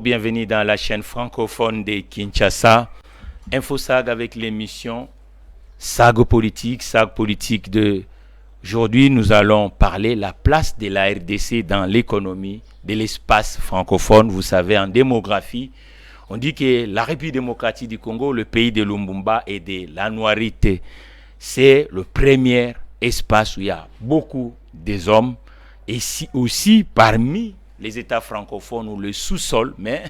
Bienvenue dans la chaîne francophone de Kinshasa. InfoSag avec l'émission SAG politique de aujourd'hui. Nous allons parler de la place de la RDC dans l'économie de l'espace francophone. Vous savez, en démographie, on dit que la République démocratique du Congo, le pays de Lumumba et de la Noireté, c'est le premier espace où il y a beaucoup des hommes et aussi parmi les États francophones ou le sous-sol, mais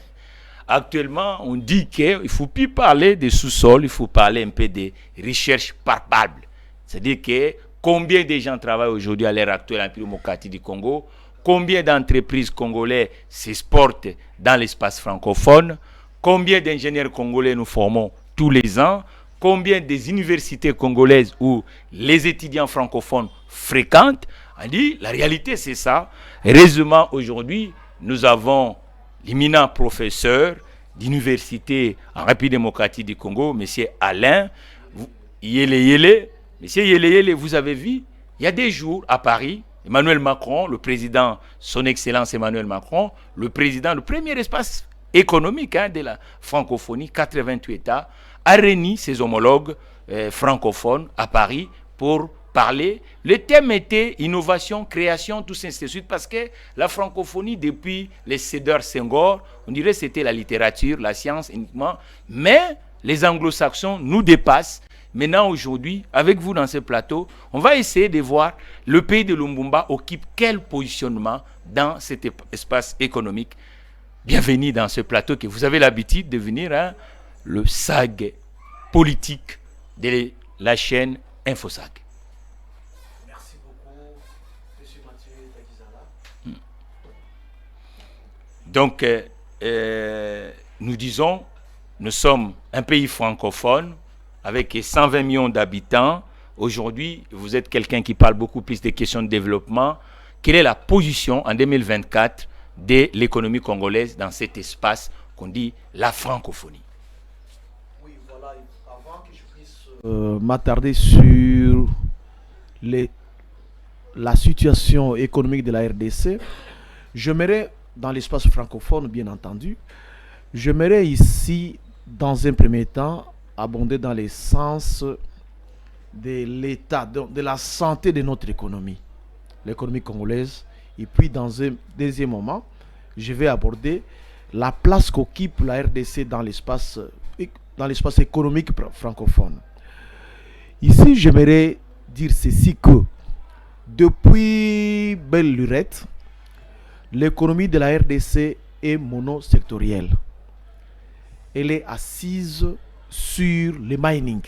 actuellement on dit qu'il ne faut plus parler de sous-sol, il faut parler un peu de recherche palpable. C'est-à-dire que combien de gens travaillent aujourd'hui à l'heure actuelle en République démocratique du Congo, combien d'entreprises congolaises s'exportent dans l'espace francophone, combien d'ingénieurs congolais nous formons tous les ans, combien des universités congolaises où les étudiants francophones fréquentent. On dit, la réalité c'est ça. Heureusement aujourd'hui, nous avons l'éminent professeur d'université en République démocratique du Congo, M. Alain Yele. Monsieur Yele, vous avez vu, il y a des jours à Paris, Emmanuel Macron, le président, son excellence Emmanuel Macron, le président, le premier espace économique de la francophonie, 88 États, a réuni ses homologues francophones à Paris pour parler. Le thème était innovation, création, tout ça, ainsi de suite, parce que la francophonie, depuis les Sédar Senghor, on dirait que c'était la littérature, la science uniquement, mais les anglo-saxons nous dépassent. Maintenant, aujourd'hui, avec vous dans ce plateau, on va essayer de voir le pays de Lumumba occupe quel positionnement dans cet espace économique. Bienvenue dans ce plateau que vous avez l'habitude de venir, le SAG politique de la chaîne InfoSag. Merci beaucoup, M. Mathieu Takizala. Donc, nous disons, nous sommes un pays francophone avec 120 millions d'habitants. Aujourd'hui, vous êtes quelqu'un qui parle beaucoup plus des questions de développement. Quelle est la position en 2024 de l'économie congolaise dans cet espace qu'on dit la francophonie? Oui, voilà, avant que je puisse m'attarder sur la situation économique de la RDC, j'aimerais, dans l'espace francophone bien entendu, j'aimerais ici, dans un premier temps, abonder dans les sens de l'état, de la santé de notre économie, l'économie congolaise. Et puis, dans un deuxième moment, je vais aborder la place qu'occupe la RDC dans l'espace économique francophone. Ici, j'aimerais dire ceci que depuis belle lurette, l'économie de la RDC est monosectorielle. Elle est assise sur le mining.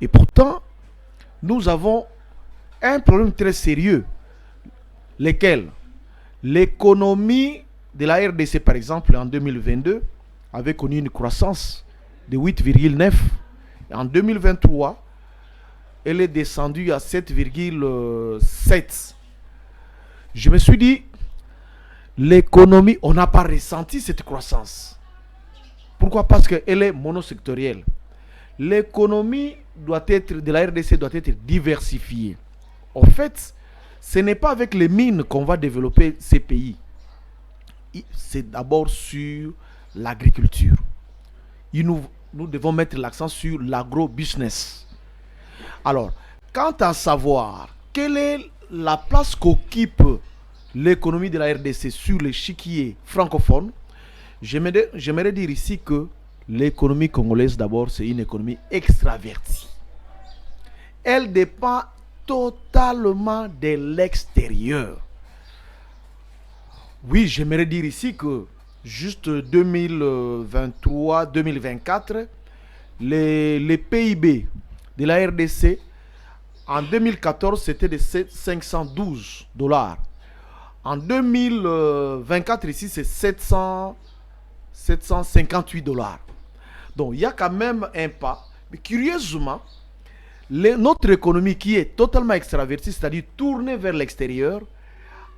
Et pourtant, nous avons un problème très sérieux, lequel l'économie de la RDC, par exemple, en 2022, avait connu une croissance de 8,9. En 2023, elle est descendue à 7,7. Je me suis dit, l'économie, on n'a pas ressenti cette croissance. Pourquoi? Parce qu'elle est monosectorielle. L'économie de la RDC doit être diversifiée. En fait, ce n'est pas avec les mines qu'on va développer ces pays. C'est d'abord sur l'agriculture. Nous devons mettre l'accent sur l'agro-business. Alors, quant à savoir quelle est la place qu'occupe l'économie de la RDC sur l'échiquier francophone, j'aimerais dire ici que l'économie congolaise, d'abord, c'est une économie extravertie. Elle dépend totalement de l'extérieur. Oui, j'aimerais dire ici que juste 2023-2024, les PIB de la RDC, en 2014, c'était de 512 $. En 2024, ici, c'est 758 $. Donc, il y a quand même un pas. Mais curieusement, notre économie qui est totalement extravertie, c'est-à-dire tournée vers l'extérieur,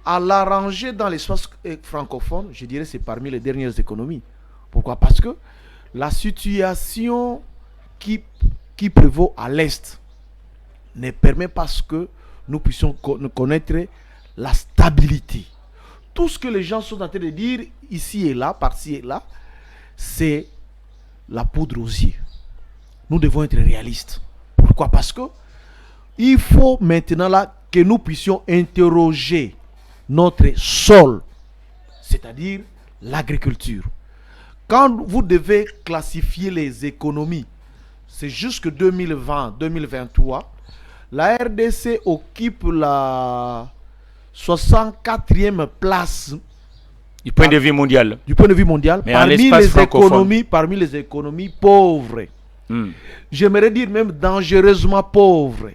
à l'arranger dans l'espace francophone, je dirais c'est parmi les dernières économies. Pourquoi? Parce que la situation qui prévaut à l'Est ne permet pas que nous puissions connaître la stabilité. tout ce que les gens sont en train de dire ici et là, par-ci et là, c'est la poudre aux yeux. Nous devons être réalistes. Pourquoi? Parce que il faut maintenant là que nous puissions interroger notre sol, c'est-à-dire l'agriculture. Quand vous devez classifier les économies, c'est jusque 2020-2023, la RDC occupe la 64e place du point de vue mondial. Du point de vue mondial, Mais parmi les économies pauvres. J'aimerais dire même dangereusement pauvres.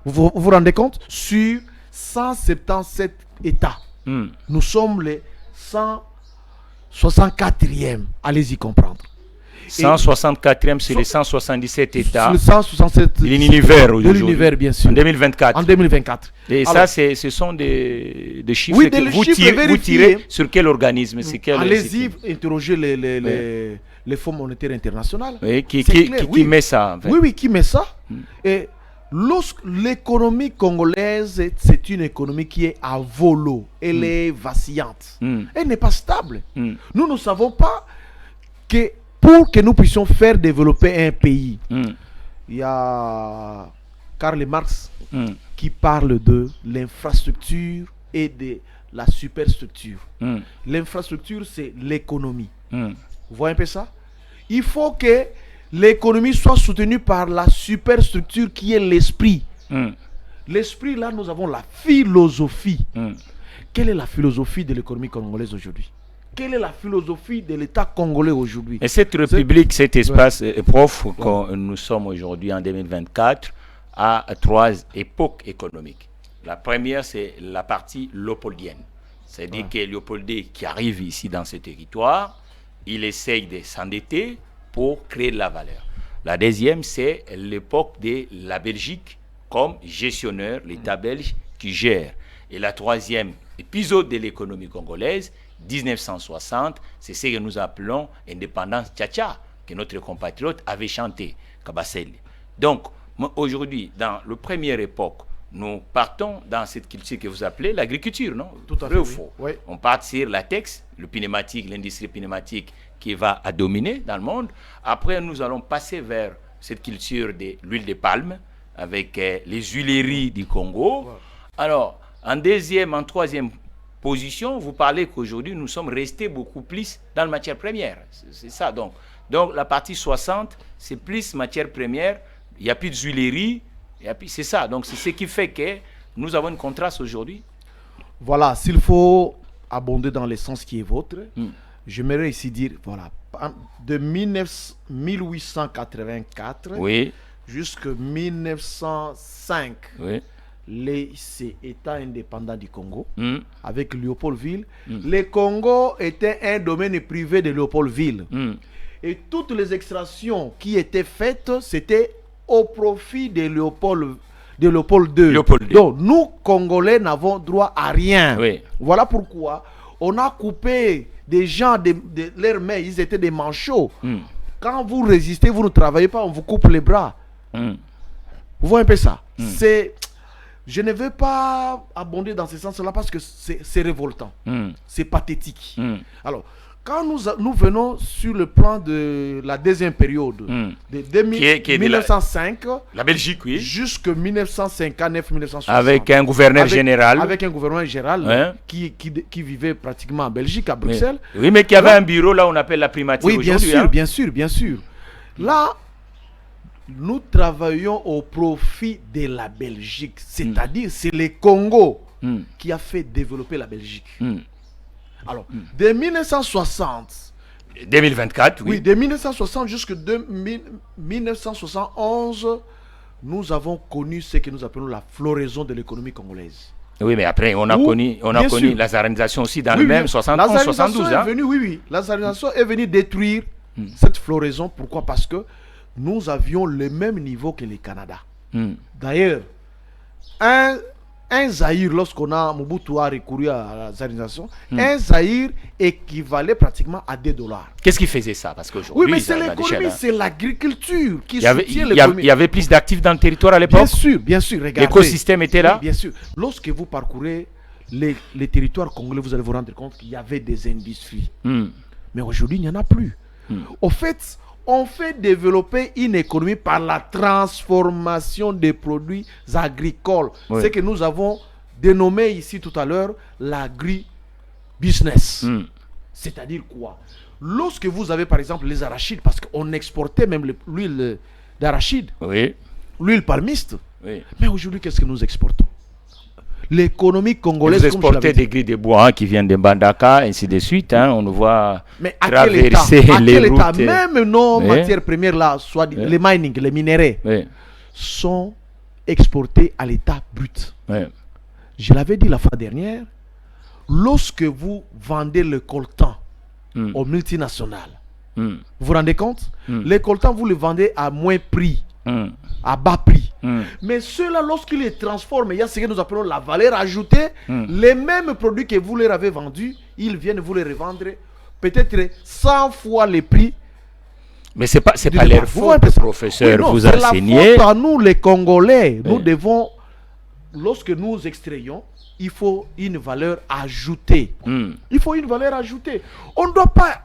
Vous vous rendez compte? Sur 177 États, nous sommes les 164e. Allez-y comprendre. 164e sur les 177 États. Le 167 de l'univers aujourd'hui. De l'univers, bien sûr. En 2024. En 2024. Et alors, ça, ce sont des chiffres oui, que vous tirez sur quel organisme? Allez-y, interrogez les Fonds monétaires internationaux. Oui, qui met ça en fait. Oui, qui met ça. Et l'économie congolaise, c'est une économie qui est à volo. Elle est vacillante. Elle n'est pas stable. Nous ne savons pas que pour que nous puissions faire développer un pays, il y a Karl Marx qui parle de l'infrastructure et de la superstructure. L'infrastructure, c'est l'économie. Vous voyez un peu ça? Il faut que l'économie soit soutenue par la superstructure qui est l'esprit. L'esprit, là, nous avons la philosophie. Quelle est la philosophie de l'économie congolaise aujourd'hui? Quelle est la philosophie de l'État congolais aujourd'hui? Et cette république, cet espace, prof, que nous sommes aujourd'hui en 2024, a 3 époques économiques. La première, c'est la partie léopoldienne. C'est-à-dire que Léopoldé, qui arrive ici dans ce territoire, il essaye de s'endetter pour créer de la valeur. La deuxième, c'est l'époque de la Belgique comme gestionnaire, l'État belge qui gère. Et la troisième épisode de l'économie congolaise, 1960, c'est ce que nous appelons indépendance tcha-tcha, que notre compatriote avait chanté, Kabasele. Donc, aujourd'hui, dans la première époque, nous partons dans cette culture que vous appelez l'agriculture, non? Tout à fait. Vrai ou faux? Oui. On part sur la latex, le pneumatique, l'industrie pneumatique qui va à dominer dans le monde. Après, nous allons passer vers cette culture de l'huile de palme avec les huileries du Congo. Ouais. Alors, en troisième position, vous parlez qu'aujourd'hui, nous sommes restés beaucoup plus dans la matière première. C'est ça, donc. Donc, la partie 60, c'est plus matière première. Il n'y a plus de huileries. C'est ça. Donc, c'est ce qui fait que nous avons une contraste aujourd'hui. Voilà. S'il faut abonder dans le sens qui est vôtre, j'aimerais ici dire, voilà, de 1884 jusqu'à 1905, les États indépendants du Congo, avec Léopoldville. Le Congo était un domaine privé de Léopoldville. Et toutes les extractions qui étaient faites, c'était au profit de Léopold II. Donc, nous, Congolais, n'avons droit à rien. Voilà pourquoi on a coupé des gens de leurs mains. Ils étaient des manchots. Quand vous résistez, vous ne travaillez pas, on vous coupe les bras. Vous voyez un peu ça? Je ne veux pas abonder dans ce sens-là parce que c'est révoltant. C'est pathétique. Alors, quand nous venons sur le plan de la deuxième période, de 1905, la Belgique, oui, jusqu'à 1959-1960. Avec un gouverneur général. Avec un gouverneur général qui vivait pratiquement en Belgique, à Bruxelles. Oui, mais qui avait un bureau là, on appelle la primature aujourd'hui. Oui, bien sûr, bien sûr. Là, nous travaillons au profit de la Belgique. C'est-à-dire, c'est le Congo qui a fait développer la Belgique. Alors, de 1960... 2024, oui. Oui, de 1960 jusqu'à 1971, nous avons connu ce que nous appelons la floraison de l'économie congolaise. Oui, mais après, on a connu la zarisation aussi dans le même 71-72. La zarisation est venue détruire cette floraison. Pourquoi? Parce que nous avions le même niveau que le Canada. D'ailleurs, un Zaïre, lorsqu'on a Mobutu a recouru à la zarisation, un Zaïre équivalait pratiquement à $2. Qu'est-ce qui faisait ça? Parce qu'aujourd'hui, oui, mais c'est l'économie, c'est l'agriculture qui soutient l'économie. Il y avait plus d'actifs dans le territoire à l'époque? Bien sûr, regardez. L'écosystème était là? Oui, bien sûr. Lorsque vous parcourez les territoires congolais, vous allez vous rendre compte qu'il y avait des industries. Mais aujourd'hui, il n'y en a plus. Au fait, on fait développer une économie par la transformation des produits agricoles. Oui. C'est que nous avons dénommé ici tout à l'heure l'agri-business. C'est-à-dire quoi? Lorsque vous avez par exemple les arachides, parce qu'on exportait même l'huile d'arachide, Oui. l'huile palmiste, Oui. mais aujourd'hui, qu'est-ce que nous exportons? L'économie congolaise, Vous comme je l'avais exportez dit. des grilles de bois qui viennent de Mbandaka, ainsi de suite. On nous voit Mais à quel état? traverser À les quel état? routes. Même nos Oui. matières premières là, soit Oui. les mining, les minéraux, Oui. sont exportés à l'état brut. Oui. Je l'avais dit la fois dernière, lorsque vous vendez le coltan aux multinationales, vous vous rendez compte? Les coltans, vous les vendez à moins prix, à bas prix. Mais ceux-là, lorsqu'ils les transforment, il y a ce que nous appelons la valeur ajoutée, les mêmes produits que vous leur avez vendus, ils viennent vous les revendre peut-être 100 fois les prix. Mais c'est pas du leur départ. Vous voyez un peu faute, ça? professeur. Oui, non, vous c'est la enseignez. faute à nous, les Congolais. Nous Oui. devons, lorsque nous extrayons, il faut une valeur ajoutée. Il faut une valeur ajoutée. On ne doit pas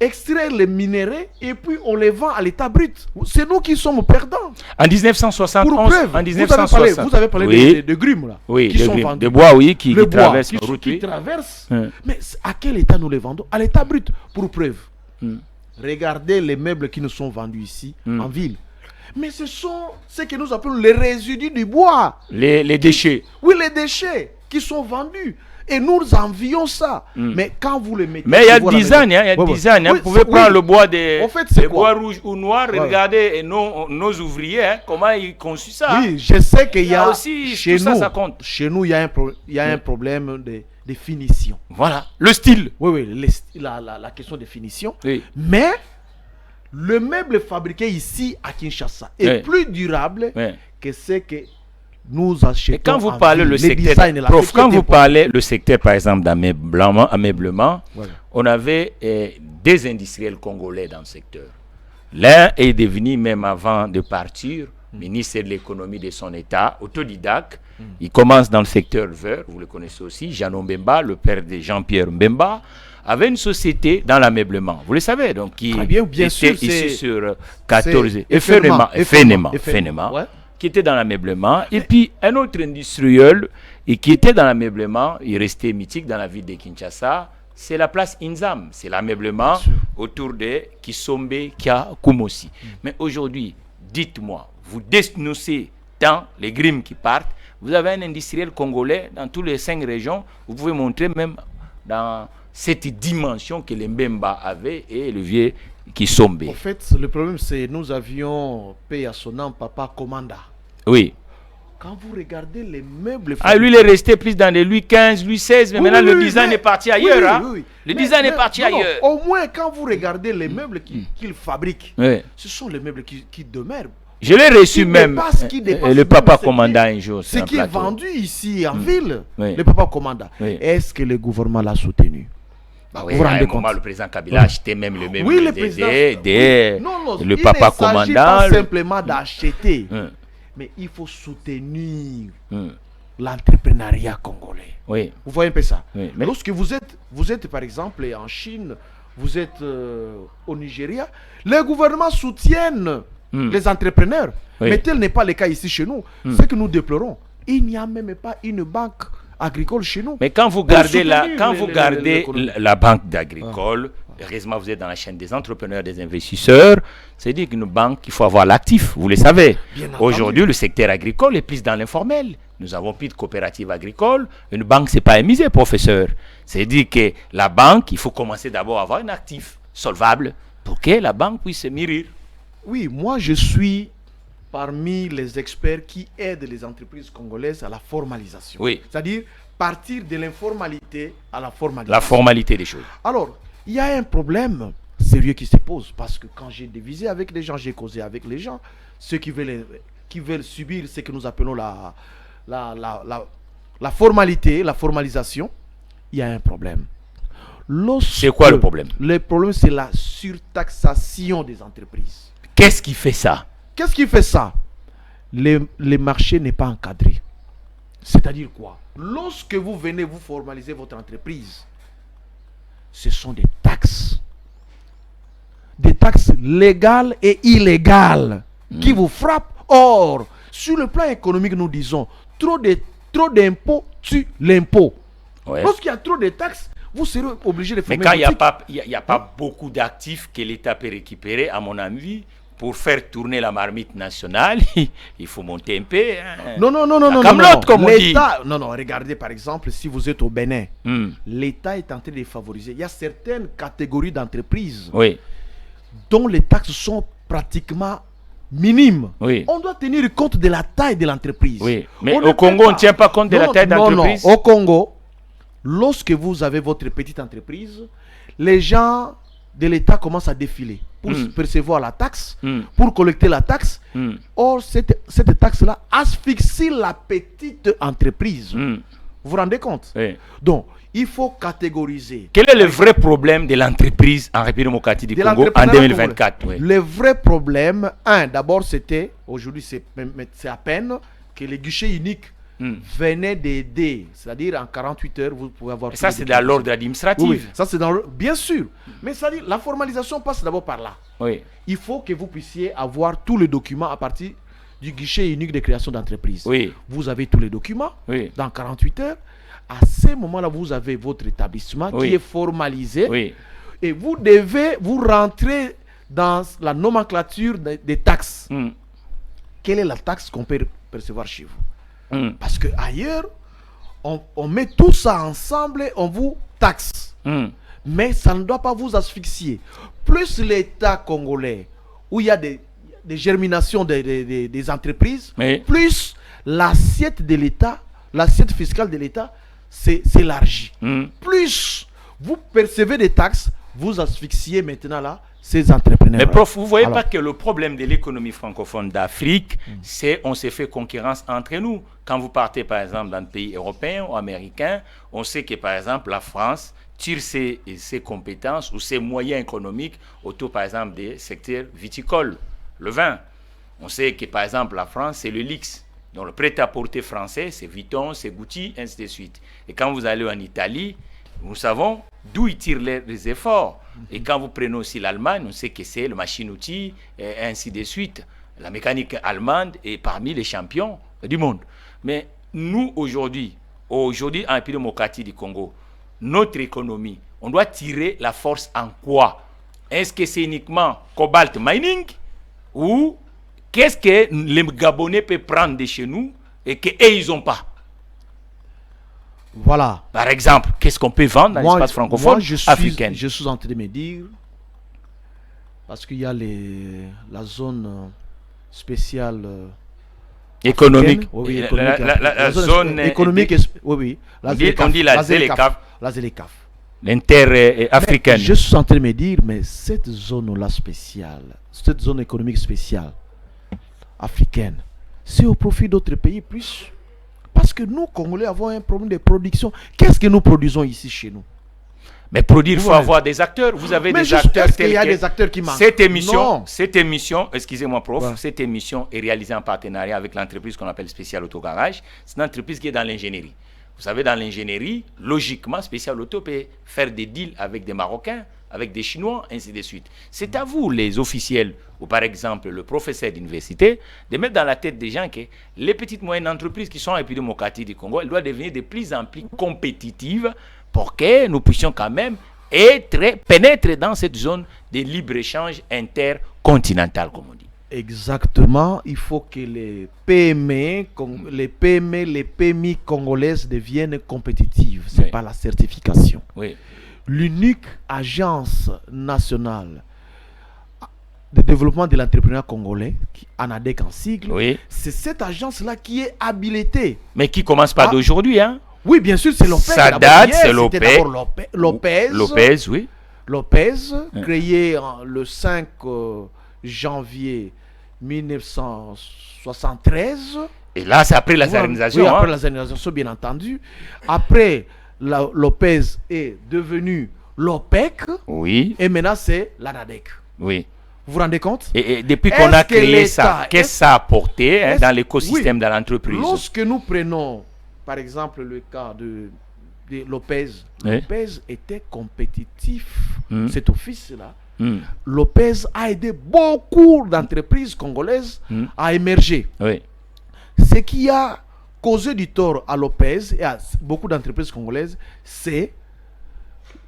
extraire les minéraux et puis on les vend à l'état brut. C'est nous qui sommes perdants. En 1971, Pour preuve, en vous avez parlé oui. de grumes là, Oui, qui de, sont grim- vendus. de bois, oui, qui Le bois, traversent qui, la route, qui oui. traversent. Hum. Mais à quel état nous les vendons? À l'état brut. Pour preuve, regardez les meubles qui nous sont vendus ici en ville. Mais ce sont ce que nous appelons les résidus du bois. Les déchets. Oui, les déchets qui sont vendus. Et nous envions ça. Mais quand vous les mettez... Mais il y a sur la 10 maison- ans, il y a Ouais, 10 ans, ouais. vous Oui, pouvez c'est- prendre oui. le bois des En fait, c'est les quoi? bois rouges ou noirs, Ouais. regardez nos ouvriers, comment ils conçuent ça. Oui, je sais qu'il y a Là aussi, chez tout ça, nous, ça compte. chez nous, il y a un problème de finition. Voilà, le style. Oui, la question de finition. Oui. Mais le meuble fabriqué ici à Kinshasa est Oui. plus durable Oui. que ce que nous achetons. Et quand vous en parlez ville. le Les secteur, designs, là, prof, ce qui quand est vous important. parlez le secteur par exemple d'ameublement, Voilà. on avait des industriels congolais dans le secteur. L'un est devenu même avant de partir ministre de l'économie de son état, autodidacte. Il commence dans le secteur vert, vous le connaissez aussi, Jean Mbemba, le père de Jean-Pierre Mbemba, avait une société dans l'ameublement. Vous le savez, donc qui Très bien, bien était sûr, ici c'est- sur 14 c'est Fénéma, ouais. qui était dans l'ameublement, et puis un autre industriel et qui était dans l'ameublement, il restait mythique dans la ville de Kinshasa, c'est la place Inzam, c'est l'ameublement autour de Kisombe, Kia, Kumosi. Mais aujourd'hui, dites-moi, vous dénoussez dans les grimes qui partent, vous avez un industriel congolais dans toutes les 5 régions, vous pouvez montrer même dans cette dimension que les Mbemba avait et le vieux Kisombe. En fait, le problème, c'est nous avions payé à son nom Papa Commanda. Oui. Quand vous regardez les meubles... Ah, lui, il est resté plus dans les Louis XV, Louis XVI, mais Oui, maintenant oui, le oui, design mais- est parti oui, ailleurs. oui, Hein? oui, oui. Le Mais- design est mais- parti non, non, ailleurs. au moins, quand vous regardez les meubles qu'il fabrique, Oui. ce sont les meubles qui demeurent. Je l'ai reçu Qui même, dépasse, qui dépasse le même papa ce qui- commandant un jour. Ce sur un qui est plateau. vendu ici en ville, Oui. le Papa Commanda, Oui. est-ce que le gouvernement l'a soutenu? Bah Vous oui, vous à un rendez moment, compte? le président Kabila a acheté même le même Oui, le président. Oui. Non, le il papa ne s'agit commandant. pas simplement d'acheter, Hum, mais il faut soutenir hum. l'entrepreneuriat congolais. Oui. Vous voyez un peu ça? Oui, mais- Lorsque vous êtes par exemple en Chine, vous êtes au Nigeria, les gouvernements soutiennent les entrepreneurs. Oui. Mais tel n'est pas le cas ici chez nous. Ce que nous déplorons, il n'y a même pas une banque agricole chez nous. Mais quand vous Pour gardez soutenir l'économie. la banque d'agricole, heureusement vous êtes dans la chaîne des entrepreneurs, des investisseurs, c'est dire qu'une banque, il faut avoir l'actif, vous le savez. Bien entendu. Aujourd'hui, le secteur agricole est plus dans l'informel. Nous avons plus de coopératives agricoles. Une banque, c'est pas un musée, professeur. C'est dire que la banque, il faut commencer d'abord à avoir un actif solvable pour que la banque puisse se mûrir. Oui, moi je suis parmi les experts qui aident les entreprises congolaises à la formalisation. Oui. C'est-à-dire partir de l'informalité à la formalisation. La formalité des choses. Alors, il y a un problème sérieux qui se pose parce que quand j'ai divisé avec les gens, j'ai causé avec les gens, ceux qui veulent subir ce que nous appelons la formalité, la formalisation, il y a un problème. C'est quoi le problème? Le problème, c'est la surtaxation des entreprises. Qu'est-ce qui fait ça? Qu'est-ce qui fait ça? Le marché n'est pas encadré. C'est-à-dire quoi? Lorsque vous venez vous formaliser votre entreprise, ce sont des taxes. Des taxes légales et illégales qui vous frappent. Or, sur le plan économique, nous disons, trop d'impôts tue l'impôt. Ouais. Lorsqu'il y a trop de taxes, vous serez obligé de Mais fermer quand il boutique. n'y a pas beaucoup d'actifs que l'État peut récupérer, à mon avis, pour faire tourner la marmite nationale, il faut monter un peu. Hein. Non, Comme l'autre, comme on dit. L'État, non, regardez par exemple, si vous êtes au Bénin, l'État est en train de favoriser. Il y a certaines catégories d'entreprises Oui, dont les taxes sont pratiquement minimes. Oui. On doit tenir compte de la taille de l'entreprise. oui. Mais On ne au Congo, peut on ne tient pas compte de la taille d'entreprise. Non. Au Congo, lorsque vous avez votre petite entreprise, les gens de l'État commencent à défiler pour percevoir la taxe, pour collecter la taxe. Or, cette taxe-là asphyxie la petite entreprise. Vous vous rendez compte? Oui. Donc, il faut catégoriser. Quel est le vrai problème de l'entreprise en République démocratique du De Congo en l'entrepreneuriat 2024? Oui. Le vrai problème, d'abord c'était, aujourd'hui c'est à peine que les guichets uniques venaient d'aider. C'est-à-dire en 48 heures, vous pouvez avoir... Et ça, c'est dans l'ordre administratif. Oui, ça c'est bien sûr. Mais ça dit, la formalisation passe d'abord par là. Oui. Il faut que vous puissiez avoir tous les documents à partir du guichet unique de création d'entreprise. Oui. Vous avez tous les documents dans 48 heures. À ce moment-là, vous avez votre établissement qui est formalisé. Oui. Et vous devez vous rentrer dans la nomenclature des taxes. Quelle est la taxe qu'on peut percevoir chez vous? Parce qu'ailleurs, on met tout ça ensemble et on vous taxe. Mais ça ne doit pas vous asphyxier. Plus l'État congolais, où il y a des germinations des entreprises, plus l'assiette de l'État, l'assiette fiscale de l'État s'élargit. Plus vous percevez des taxes, vous asphyxiez maintenant là ces entrepreneurs. Mais prof, vous ne voyez pas que le problème de l'économie francophone d'Afrique, c'est on s'est fait concurrence entre nous. Quand vous partez par exemple dans le pays européen ou américain, on sait que par exemple la France tire ses compétences ou ses moyens économiques autour par exemple des secteurs viticoles, le vin. On sait que par exemple la France c'est le luxe. Donc le prêt-à-porter français, c'est Vuitton, c'est Gucci, ainsi de suite. Et quand vous allez en Italie, nous savons d'où ils tirent les efforts. Et quand vous prenez aussi l'Allemagne, on sait que c'est le machine-outil, et ainsi de suite. La mécanique allemande est parmi les champions du monde. Mais nous, aujourd'hui, en République démocratique du Congo, notre économie, on doit tirer la force en quoi? Est-ce que c'est uniquement cobalt mining ou qu'est-ce que les Gabonais peuvent prendre de chez nous et qu'eux, ils n'ont pas? Voilà. Par exemple, qu'est-ce qu'on peut vendre dans l'espace francophone africain? Je suis en train de me dire, parce qu'il y a la zone spéciale économique. Oui, la zone économique. Oui. On dit la ZLECAf. La ZLECAf. L'inter-africaine. Je suis en train de me dire, mais cette zone-là spéciale, cette zone économique spéciale africaine, c'est au profit d'autres pays plus. Parce que nous, Congolais, avons un problème de production. Qu'est-ce que nous produisons ici chez nous? Mais produire, il faut avoir des acteurs. Vous avez des acteurs tels qu'il y a des acteurs qui manquent. Cette émission, excusez-moi prof, cette émission est réalisée en partenariat avec l'entreprise qu'on appelle Spécial Auto Garage. C'est une entreprise qui est dans l'ingénierie. Vous savez, dans l'ingénierie, logiquement, Spécial Auto peut faire des deals avec des Marocains, avec des Chinois, ainsi de suite. C'est à vous, les officiels, ou par exemple le professeur d'université, de mettre dans la tête des gens que les petites moyennes entreprises qui sont en République démocratique du Congo, elles doivent devenir de plus en plus compétitives pour que nous puissions quand même pénétrer dans cette zone de libre-échange intercontinental, comme on dit. Exactement. Il faut que les PME, les PMI congolaises deviennent compétitives. C'est pas la certification. Oui. L'unique agence nationale de développement de l'entrepreneuriat congolais, ANADEC en sigle, c'est cette agence-là qui est habilitée. Mais qui commence pas d'aujourd'hui, hein? Oui, bien sûr, c'est Lopez. Ça date, c'est Lopez. Lopez, oui. Lopez, créé le 5 janvier 1973. Et là, c'est après la zarisation. Oui, après la zarisation, bien entendu. Après, Lopez est devenu l'OPEC. Oui. Et maintenant, c'est l'ANADEC. Oui. Vous vous rendez compte? Et depuis qu'on a créé ça, qu'est-ce que ça a apporté dans l'écosystème de l'entreprise? Lorsque nous prenons par exemple, le cas de Lopez. Oui. Lopez était compétitif, Mm. cet office-là. Mm. Lopez a aidé beaucoup d'entreprises congolaises à émerger. Oui. Ce qui a causé du tort à Lopez et à beaucoup d'entreprises congolaises, c'est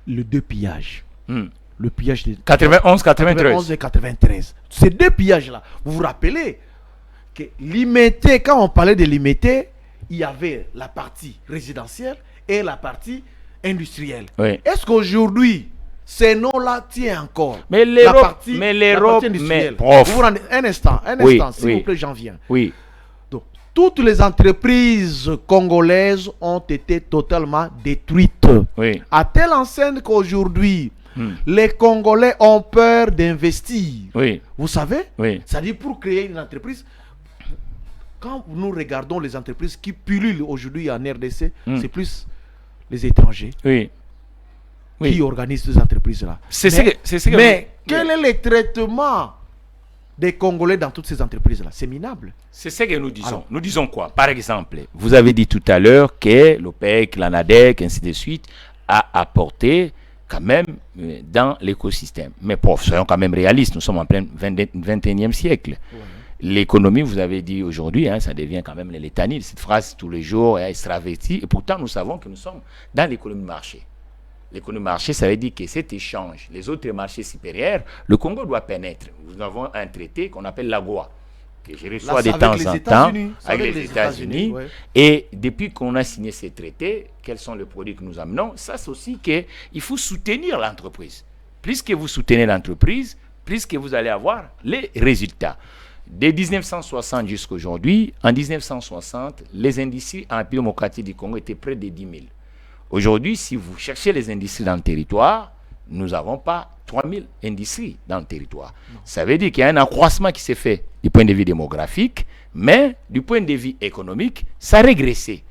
le deux pillages. Mm. Le pillage de 91, 93. 91 et 93. Ces deux pillages-là, vous vous rappelez que Limité, quand on parlait de Limité, il y avait la partie résidentielle et la partie industrielle. Oui. Est-ce qu'aujourd'hui, ces noms-là tiennent encore? Mais l'Europe, prof. Vous vous rendez, un instant, Oui, s'il vous plaît, j'en viens. Oui. Donc, toutes les entreprises congolaises ont été totalement détruites. Oui. À telle enseigne qu'aujourd'hui, les Congolais ont peur d'investir. Oui. Vous savez? Oui. C'est-à-dire pour créer une entreprise, quand nous regardons les entreprises qui pullulent aujourd'hui en RDC, c'est plus les étrangers Oui. qui organisent ces entreprises-là. Mais quel est le traitement des Congolais dans toutes ces entreprises-là? C'est minable. C'est ce que nous disons. Alors, nous disons quoi? Par exemple, vous avez dit tout à l'heure que l'OPEC, l'ANADEC, ainsi de suite, a apporté quand même dans l'écosystème. Mais prof, soyons quand même réalistes, nous sommes en plein 21e siècle. Ouais. L'économie, vous avez dit aujourd'hui, ça devient quand même les létanies. Cette phrase tous les jours est travestie. Et pourtant, nous savons que nous sommes dans l'économie de marché. L'économie de marché, ça veut dire que cet échange, les autres marchés supérieurs, le Congo doit pénétrer. Nous avons un traité qu'on appelle l'AGOA, que je reçois de temps en temps avec les États-Unis. Ouais. Et depuis qu'on a signé ces traités, quels sont les produits que nous amenons? Ça, c'est aussi qu'il faut soutenir l'entreprise. Plus que vous soutenez l'entreprise, plus que vous allez avoir les résultats. Dès 1960 jusqu'à aujourd'hui, en 1960, les industries en République démocratique du Congo étaient près de 10 000. Aujourd'hui, si vous cherchez les industries dans le territoire, nous n'avons pas 3 000 industries dans le territoire. Non. Ça veut dire qu'il y a un accroissement qui s'est fait du point de vue démographique, mais du point de vue économique, ça a régressé.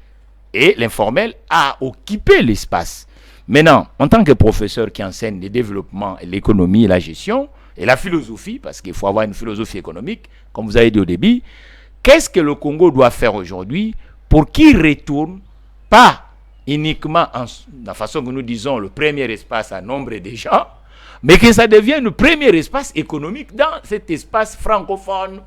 Et l'informel a occupé l'espace. Maintenant, en tant que professeur qui enseigne le développement, l'économie et la gestion, et la philosophie, parce qu'il faut avoir une philosophie économique, comme vous avez dit au début, qu'est-ce que le Congo doit faire aujourd'hui pour qu'il retourne pas uniquement en la façon que nous disons le premier espace à nombre de gens, mais que ça devienne le premier espace économique dans cet espace francophone.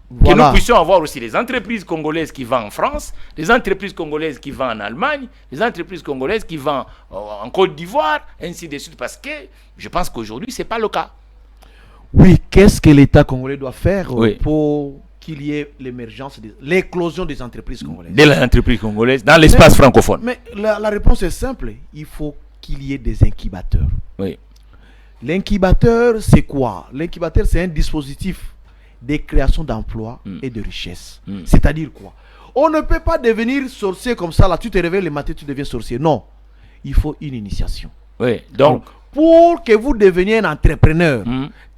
Voilà. Que nous puissions avoir aussi les entreprises congolaises qui vendent en France, les entreprises congolaises qui vendent en Allemagne, les entreprises congolaises qui vendent en Côte d'Ivoire, ainsi de suite, parce que je pense qu'aujourd'hui, ce n'est pas le cas. Oui, qu'est-ce que l'État congolais doit faire pour qu'il y ait l'émergence, l'éclosion des entreprises congolaises? Des entreprises congolaises dans l'espace francophone. Mais la réponse est simple. Il faut qu'il y ait des incubateurs. Oui. L'incubateur, c'est quoi? L'incubateur, c'est un dispositif de création d'emplois et de richesses. C'est-à-dire quoi? On ne peut pas devenir sorcier comme ça. Là, tu te réveilles le matin, tu deviens sorcier. Non. Il faut une initiation. Oui. Donc, pour que vous deveniez un entrepreneur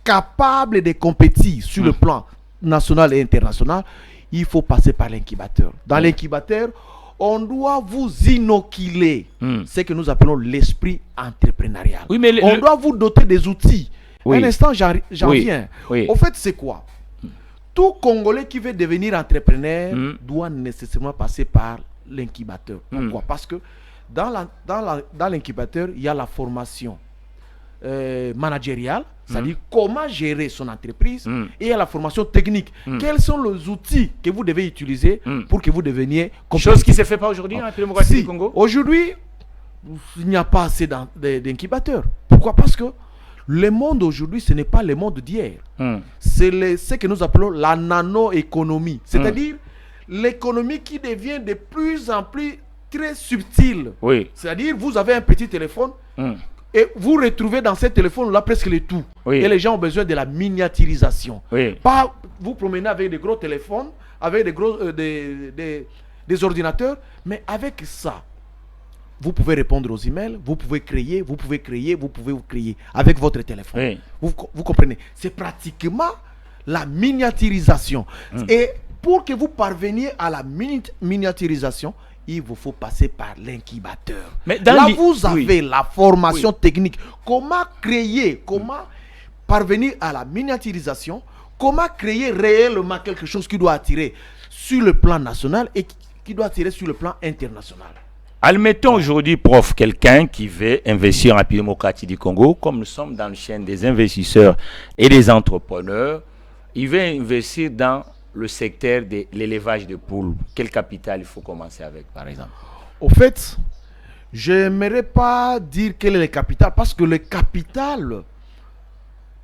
capable de compétir sur le plan national et international, il faut passer par l'incubateur. Dans l'incubateur, on doit vous inoculer ce que nous appelons l'esprit entrepreneurial. Oui, mais on doit vous doter des outils. Un instant, j'en viens. Au fait, c'est quoi? Tout Congolais qui veut devenir entrepreneur doit nécessairement passer par l'incubateur. Pourquoi? Parce que dans l'incubateur, il y a la formation managériale, c'est-à-dire comment gérer son entreprise, et il y a la formation technique. Quels sont les outils que vous devez utiliser pour que vous deveniez compétitif? Chose qui ne se fait pas aujourd'hui en République démocratique du Congo. Aujourd'hui, il n'y a pas assez d'incubateurs. Pourquoi? Parce que le monde aujourd'hui, ce n'est pas le monde d'hier. C'est ce que nous appelons la nano-économie. C'est-à-dire l'économie qui devient de plus en plus très subtile. Oui. C'est-à-dire, vous avez un petit téléphone et vous retrouvez dans ce téléphone-là presque le tout. Oui. Et les gens ont besoin de la miniaturisation. Oui. Pas vous promener avec des gros téléphones, avec des ordinateurs, mais avec ça, vous pouvez répondre aux emails, vous pouvez créer avec votre téléphone. Oui. Vous comprenez? C'est pratiquement la miniaturisation. Et pour que vous parveniez à la miniaturisation, il vous faut passer par l'incubateur. Là, vous avez la formation technique. Comment créer, comment parvenir à la miniaturisation, comment créer réellement quelque chose qui doit attirer sur le plan national et qui doit tirer sur le plan international. Admettons aujourd'hui, prof, quelqu'un qui veut investir en République démocratique du Congo, comme nous sommes dans le chaîne des investisseurs et des entrepreneurs, il veut investir dans le secteur de l'élevage de poules. Quel capital il faut commencer avec, par exemple? Au fait, je n'aimerais pas dire quel est le capital, parce que le capital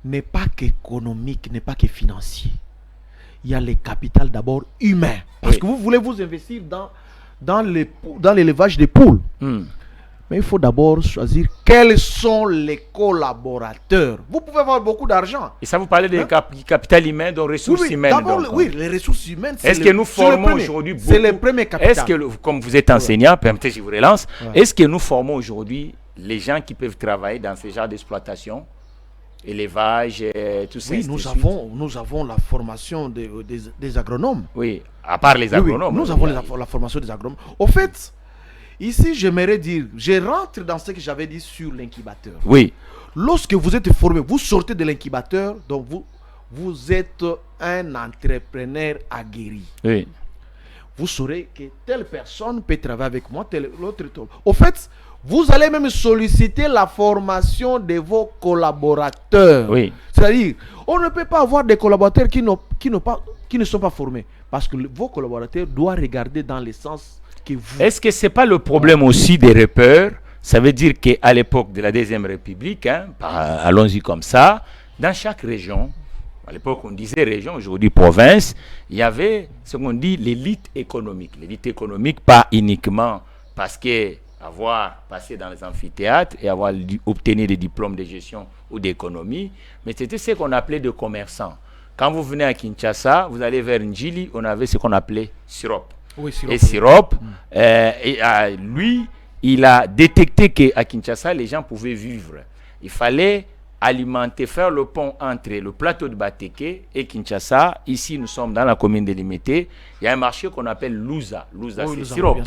n'est pas qu'économique, n'est pas que financier. Il y a le capital d'abord humain. Parce que vous voulez vous investir dans l'élevage des poules. Mais il faut d'abord choisir quels sont les collaborateurs. Vous pouvez avoir beaucoup d'argent. Et ça, vous parlez de capital humain, de ressources humaines. D'abord, oui, les ressources humaines. Est-ce que nous formons aujourd'hui beaucoup? C'est le premier capital. Est-ce que, comme vous êtes enseignant, permettez que je vous relance, est-ce que nous formons aujourd'hui les gens qui peuvent travailler dans ce genre d'exploitation, élevage, tout ça? Oui, nous avons la formation des agronomes. Oui, à part les agronomes. Oui, nous avons la formation des agronomes. Au fait, ici, j'aimerais dire, je rentre dans ce que j'avais dit sur l'incubateur. Oui. Lorsque vous êtes formé, vous sortez de l'incubateur, donc vous êtes un entrepreneur aguerri. Oui. Vous saurez que telle personne peut travailler avec moi, l'autre. Au fait, vous allez même solliciter la formation de vos collaborateurs. Oui. C'est-à-dire, on ne peut pas avoir des collaborateurs qui ne sont pas formés. Parce que vos collaborateurs doivent regarder dans le sens que vous... Est-ce que ce n'est pas le problème aussi des repères? Ça veut dire qu'à l'époque de la Deuxième République, allons-y comme ça, dans chaque région, à l'époque on disait région, aujourd'hui province, il y avait ce qu'on dit l'élite économique. L'élite économique, pas uniquement parce que avoir passé dans les amphithéâtres et avoir obtenu des diplômes de gestion ou d'économie, mais c'était ce qu'on appelait de commerçants. Quand vous venez à Kinshasa, vous allez vers Njili, on avait ce qu'on appelait Sirop. Oui, Sirop. Et Sirop, lui, il a détecté qu'à Kinshasa, les gens pouvaient vivre. Il fallait alimenter, faire le pont entre le plateau de Bateke et Kinshasa. Ici, nous sommes dans la commune de Limité. Il y a un marché qu'on appelle Louza. Louza, c'est Sirop.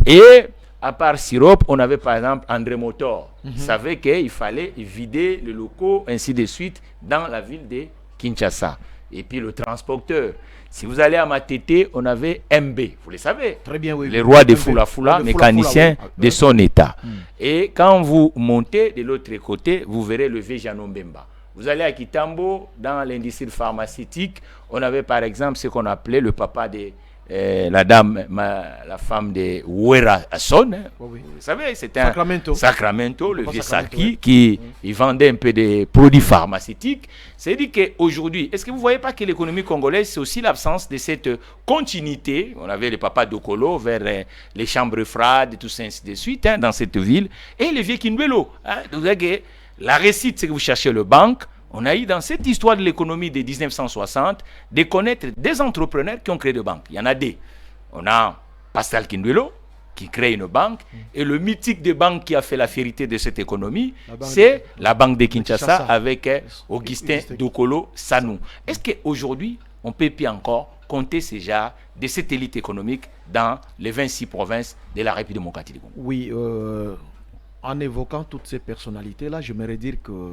Et à part Sirop, on avait par exemple André Motor. Il savait qu'il fallait vider les locaux, ainsi de suite, dans la ville de Kinshasa. Et puis le transporteur. Si vous allez à Matete, on avait MB, vous le savez. Très bien, oui. Le roi de Fula, mécanicien de son état. Et quand vous montez de l'autre côté, vous verrez le Vejano Mbemba. Vous allez à Kitambo, dans l'industrie pharmaceutique, on avait par exemple ce qu'on appelait le papa de la dame, la femme de Ouera Asson. Oui. Vous savez, c'était Sacramento, le vieux Saki, qui il vendait un peu des produits pharmaceutiques. C'est-à-dire qu'aujourd'hui, est-ce que vous ne voyez pas que l'économie congolaise, c'est aussi l'absence de cette continuité? On avait les papas d'Okolo vers les chambres froides et tout ça, ainsi de suite, dans cette ville. Et les vieux Kindwelo. Donc, vous voyez que la réussite, c'est que vous cherchez le banque. On a eu dans cette histoire de l'économie de 1960 de connaître des entrepreneurs qui ont créé des banques. Il y en a deux. On a Pascal Kindwelo qui crée une banque et le mythique des banques qui a fait la fierté de cette économie, c'est la banque de Kinshasa avec Augustin Dokolo Sanou. Est-ce qu'aujourd'hui, on peut plus encore compter ces genres de cette élite économique dans les 26 provinces de la République démocratique du Congo? Oui, en évoquant toutes ces personnalités-là, j'aimerais dire que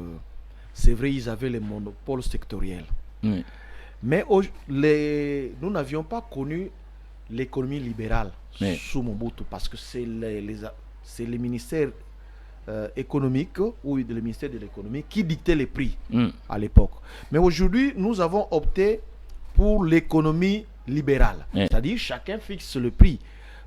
c'est vrai, ils avaient les monopoles sectoriels. Mais nous n'avions pas connu l'économie libérale sous Mobutu parce que c'est les ministères économiques ou le ministère de l'économie qui dictaient les prix à l'époque. Mais aujourd'hui, nous avons opté pour l'économie libérale. C'est-à-dire chacun fixe le prix.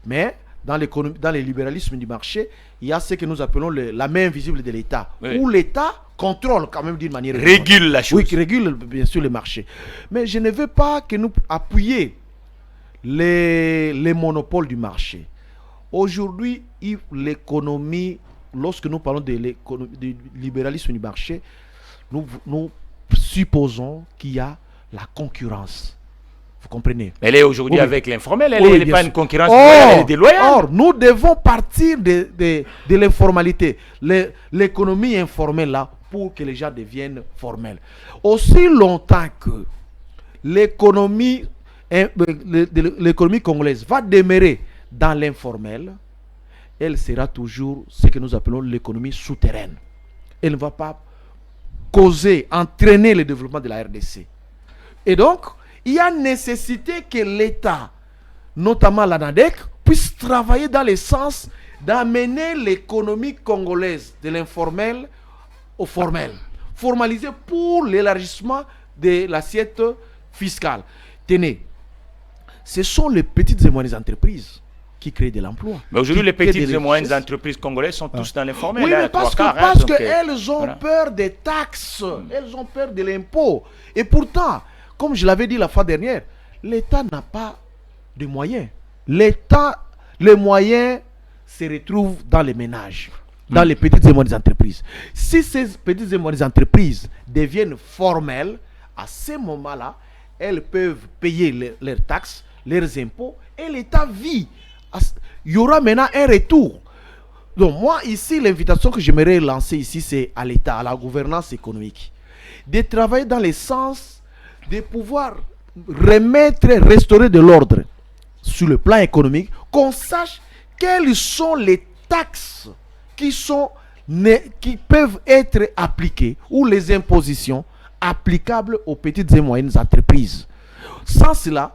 Mais dans le libéralisme du marché, il y a ce que nous appelons la main invisible de l'État, où l'État contrôle quand même d'une manière... Régule la chose. Oui, qui régule bien sûr le marché. Mais je ne veux pas que nous appuyions les monopoles du marché. Aujourd'hui, l'économie, lorsque nous parlons du libéralisme du marché, nous supposons qu'il y a la concurrence. Vous comprenez? Elle est aujourd'hui avec l'informel, elle n'est pas une concurrence, elle est déloyale. Or, nous devons partir de l'informalité, l'économie informelle là, pour que les gens deviennent formels. Aussi longtemps que l'économie congolaise va demeurer dans l'informel, elle sera toujours ce que nous appelons l'économie souterraine. Elle ne va pas entraîner le développement de la RDC. Et donc, il y a nécessité que l'État notamment l'ANADEC, puisse travailler dans le sens d'amener l'économie congolaise de l'informel au formel, formaliser pour l'élargissement de l'assiette fiscale. Tenez, ce sont les petites et moyennes entreprises qui créent de l'emploi. Mais aujourd'hui, les petites et moyennes entreprises congolaises sont tous dans l'informel. Oui, mais parce qu'elles ont peur des taxes, elles ont peur de l'impôt. Et pourtant, comme je l'avais dit la fois dernière, l'État n'a pas de moyens. L'État, les moyens se retrouvent dans les ménages, dans les petites et moyennes entreprises. Si ces petites et moyennes entreprises deviennent formelles, à ce moment-là, elles peuvent payer leurs taxes, leurs impôts, et l'État vit. Il y aura maintenant un retour. Donc moi, ici, l'invitation que j'aimerais lancer ici, c'est à l'État, à la gouvernance économique, de travailler dans le sens de pouvoir restaurer de l'ordre sur le plan économique, qu'on sache quelles sont les taxes qui peuvent être appliquées ou les impositions applicables aux petites et moyennes entreprises. Sans cela,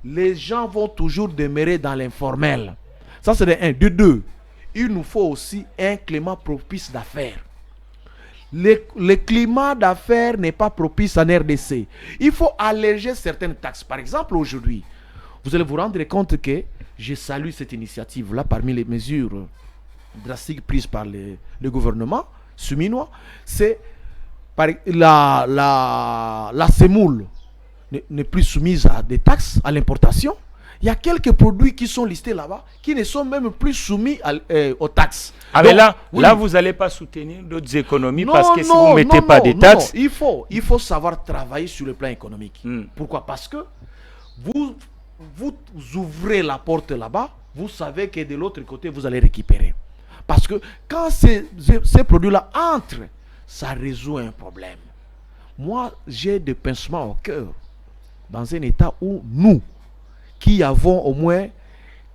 les gens vont toujours demeurer dans l'informel. Ça, c'est de un. De deux, il nous faut aussi un climat propice d'affaires. Le climat d'affaires n'est pas propice en RDC. Il faut alléger certaines taxes. Par exemple, aujourd'hui, vous allez vous rendre compte que je salue cette initiative-là parmi les mesures drastiques prises par le gouvernement suminois. C'est la semoule n'est plus soumise à des taxes à l'importation. Il y a quelques produits qui sont listés là-bas qui ne sont même plus soumis aux taxes. Ah, mais là, vous n'allez pas soutenir d'autres économies parce que si vous ne mettez pas des taxes... Non, il faut savoir travailler sur le plan économique. Pourquoi? Parce que vous ouvrez la porte là-bas, vous savez que de l'autre côté, vous allez récupérer. Parce que quand ces produits-là entrent, ça résout un problème. Moi, j'ai des pincements au cœur dans un état où nous, qui avons au moins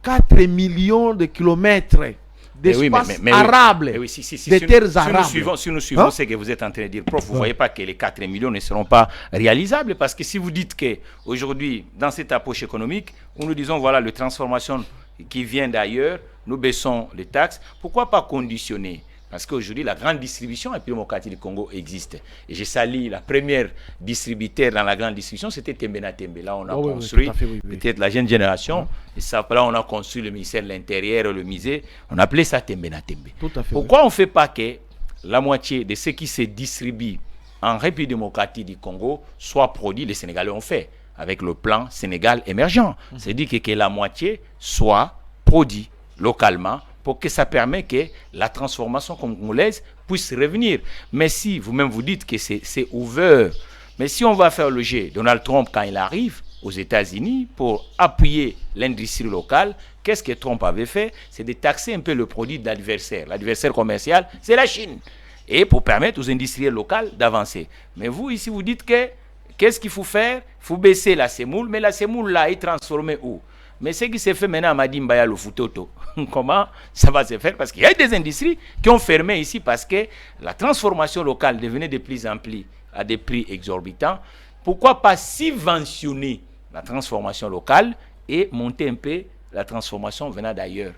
4 millions de kilomètres d'espace arable, des terres arables. Si nous suivons ce que vous êtes en train de dire, prof, vous ne voyez pas que les 4 millions ne seront pas réalisables, parce que si vous dites qu'aujourd'hui, dans cette approche économique, où nous disons, voilà, la transformation qui vient d'ailleurs, nous baissons les taxes, pourquoi pas conditionner? Parce qu'aujourd'hui, la grande distribution en démocratie du Congo existe. Et j'ai sali la première distributeur dans la grande distribution, c'était Tembena Tembe. Là, on a construit, peut-être la jeune génération, et ça, là, on a construit le ministère de l'Intérieur, le musée, on appelait ça Tembena Tembe. Pourquoi on ne fait pas que la moitié de ce qui se distribue en République démocratique du Congo soit produit? Les Sénégalais ont fait, avec le plan Sénégal émergent. C'est-à-dire que la moitié soit produit localement, pour que ça permette que la transformation congolaise puisse revenir. Mais si vous-même vous dites que c'est ouvert, mais si on va faire le jeu, Donald Trump, quand il arrive aux États-Unis pour appuyer l'industrie locale, qu'est-ce que Trump avait fait? C'est de taxer un peu le produit de l'adversaire. L'adversaire commercial, c'est la Chine. Et pour permettre aux industriels locaux d'avancer. Mais vous, ici, vous dites que qu'est-ce qu'il faut faire? Il faut baisser la semoule, mais la semoule là est transformée où? Mais ce qui s'est fait maintenant à Madimbaya, le Futoto, comment ça va se faire? Parce qu'il y a des industries qui ont fermé ici parce que la transformation locale devenait de plus en plus à des prix exorbitants. Pourquoi pas subventionner la transformation locale et monter un peu la transformation venant d'ailleurs?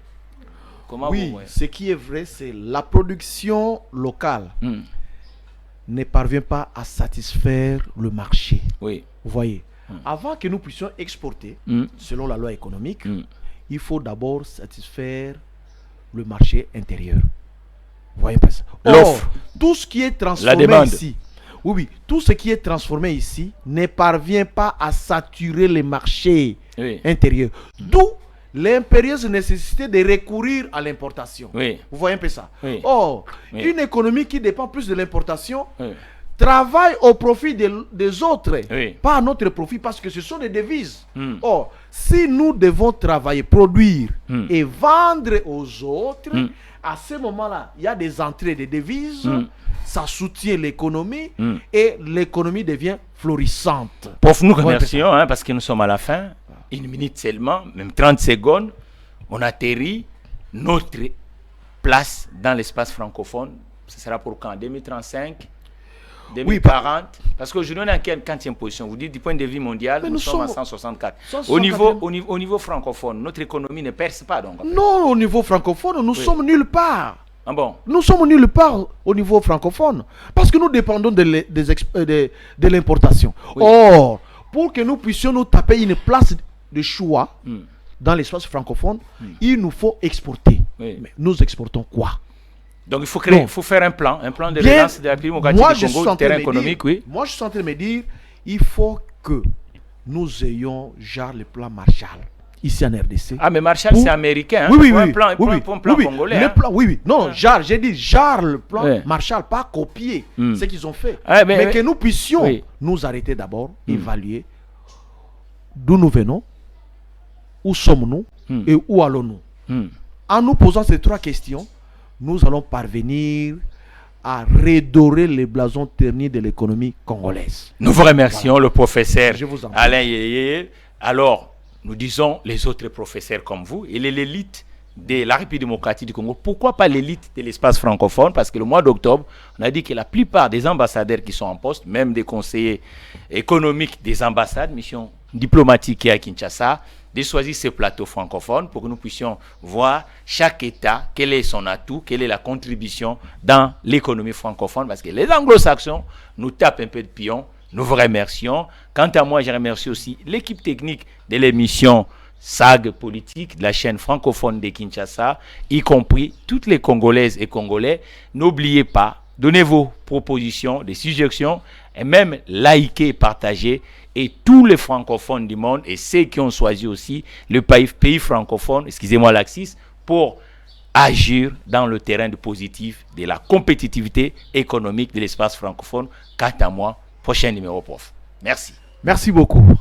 Comment ce qui est vrai, c'est la production locale ne parvient pas à satisfaire le marché. Oui. Vous voyez? Avant que nous puissions exporter, selon la loi économique, il faut d'abord satisfaire le marché intérieur. Vous voyez pas ça? L'offre. Tout ce qui est transformé ici, tout ce qui est transformé ici ne parvient pas à saturer les marchés intérieurs. D'où l'impérieuse nécessité de recourir à l'importation. Vous voyez un peu ça? Une économie qui dépend plus de l'importation travaille au profit des autres, pas à notre profit, parce que ce sont des devises. Or, si nous devons travailler, produire et vendre aux autres, à ce moment-là, il y a des entrées de devises, ça soutient l'économie et l'économie devient florissante. Pour nous remercions, parce que nous sommes à la fin, 1 minute seulement, même 30 secondes, on atterrit notre place dans l'espace francophone. Ce sera pour quand? 2035? 2040, parce qu'aujourd'hui on est en 40e position. Vous dites du point de vue mondial, nous sommes à 164. Au niveau francophone, notre économie ne perce pas donc. Non, au niveau francophone, nous sommes nulle part. Ah bon? Nous sommes nulle part au niveau francophone parce que nous dépendons de l'importation. Oui. Or, pour que nous puissions nous taper une place de choix dans l'espace francophone, il nous faut exporter. Oui. Mais nous exportons quoi? Donc il faut faire un plan de relance de la République démocratique du Congo, du terrain économique, oui. Moi, je suis en train de me dire, il faut que nous ayons genre le plan Marshall ici en RDC. Ah, mais Marshall, c'est américain. Oui, un plan congolais. Le plan, oui. Non, genre, j'ai dit genre le plan Marshall, pas copier ce qu'ils ont fait. Mais que nous puissions nous arrêter d'abord, évaluer d'où nous venons, où sommes-nous et où allons-nous. En nous posant ces 3 questions, nous allons parvenir à redorer les blasons ternis de l'économie congolaise. Nous vous remercions, le professeur Alain Yeye. Alors, nous disons les autres professeurs comme vous, il est l'élite de la République démocratique du Congo. Pourquoi pas l'élite de l'espace francophone? Parce que le mois d'octobre, on a dit que la plupart des ambassadeurs qui sont en poste, même des conseillers économiques des ambassades, mission diplomatique à Kinshasa, de choisir ce plateau francophone pour que nous puissions voir chaque État, quel est son atout, quelle est la contribution dans l'économie francophone, parce que les anglo-saxons nous tapent un peu de pion. Nous vous remercions. Quant à moi, je remercie aussi l'équipe technique de l'émission SAG Politique de la chaîne francophone de Kinshasa, y compris toutes les Congolaises et Congolais. N'oubliez pas, donnez vos propositions, des suggestions, et même likez et partagez. Et tous les francophones du monde, et ceux qui ont choisi aussi le pays francophone, excusez-moi l'axis, pour agir dans le terrain de positif de la compétitivité économique de l'espace francophone. Quant à moi, prochain numéro, prof. Merci. Merci beaucoup.